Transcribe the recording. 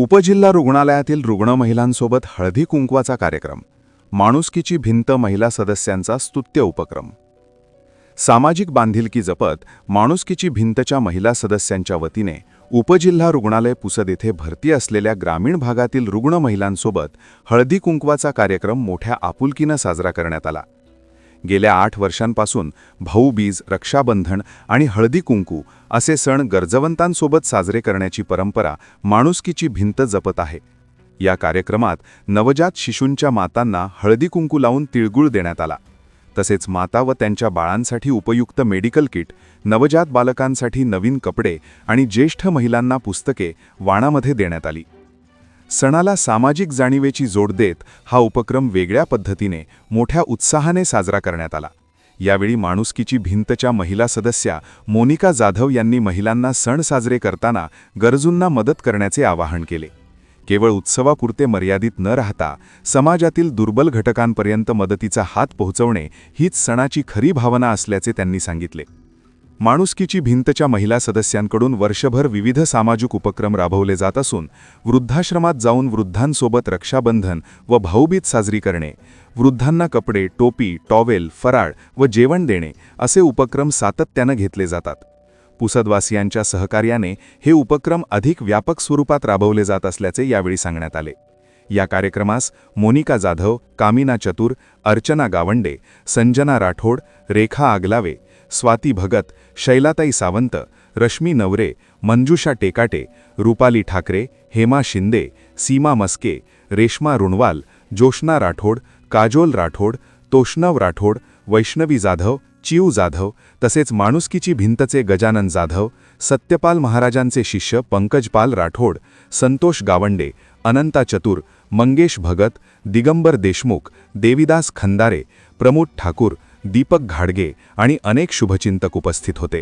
उपजिल्हा रुग्णालयातील रुग्ण महिलांसोबत हळदी कुंकवाचा कार्यक्रम, माणुसकीची भिंत महिला सदस्यांचा स्तुत्य उपक्रम. सामाजिक बांधिलकी जपत माणुसकीची भिंतच्या महिला सदस्यांच्या वतीने उपजिल्हा रुग्णालय पुसद येथे भरती असलेल्या ग्रामीण भागातील रुग्ण महिलांसोबत हळदी कुंकवाचा कार्यक्रम मोठ्या आपुलकीनं साजरा करण्यात आला. गेल्या 8 वर्षांपासून भाऊबीज, रक्षाबंधन आणि हळदी कुंकू असे सण गरजवंतांसोबत साजरे करण्याची परंपरा माणुसकीची भिंत जपत आहे. या कार्यक्रमात नवजात शिशूंच्या मातांना हळदी कुंकू लावून तिळगुळ देण्यात आला. तसेच माता व त्यांच्या बाळांसाठी उपयुक्त मेडिकल किट, नवजात बालकांसाठी नवीन कपडे आणि ज्येष्ठ महिलांना पुस्तके वाणामध्ये देण्यात आली. सणाला सामाजिक जाणीवेची जोड देत हा उपक्रम वेगळ्या पद्धतीने मोठ्या उत्साहाने साजरा करण्यात आला. यावेळी माणुसकीची भिंतच्या महिला सदस्या मोनिका जाधव यांनी महिलांना सण साजरे करताना गरजूंना मदत करण्याचे आवाहन केले. केवळ उत्सवापुरते मर्यादित न राहता समाजातील दुर्बल घटकांपर्यंत मदतीचा हात पोहोचवणे हीच सणाची खरी भावना असल्याचे त्यांनी सांगितले. माणुसकीची भिंतच्या महिला सदस्यांकडून वर्षभर विविध सामाजिक उपक्रम राबवले जात असून वृद्धाश्रमात जाऊन वृद्धांसोबत रक्षाबंधन व भाऊबीज साजरी करणे, वृद्धांना कपडे, टोपी, टॉवेल, फराळ व जेवण देणे असे उपक्रम सातत्याने घेतले जातात. पुसदवासियांच्या सहकार्याने हे उपक्रम अधिक व्यापक स्वरूपात राबवले जात असल्याचे यावेळी सांगण्यात आले. या कार्यक्रमास मोनिका जाधव, कामिना चतुर, अर्चना गावंडे, संजना राठोड, रेखा आगलावे, स्वाती भगत, शैलाताई सावंत, रश्मी नवरे, मंजुषा टेकाटे, रुपाली ठाकरे, हेमा शिंदे, सीमा मस्के, रेश्मा रुणवाल, जोशना राठोड, काजोल राठोड, तोष्णव राठोड, वैष्णवी जाधव, चिऊ जाधव तसेच माणुसकीची भिंतचे गजानन जाधव, सत्यपाल महाराजांचे शिष्य पंकजपाल राठोड, संतोष गावंडे, अनंता चतुर, मंगेश भगत, दिगंबर देशमुख, देविदास खंदारे, प्रमोद ठाकूर, दीपक घाडगे आणि अनेक शुभचिंतक उपस्थित होते.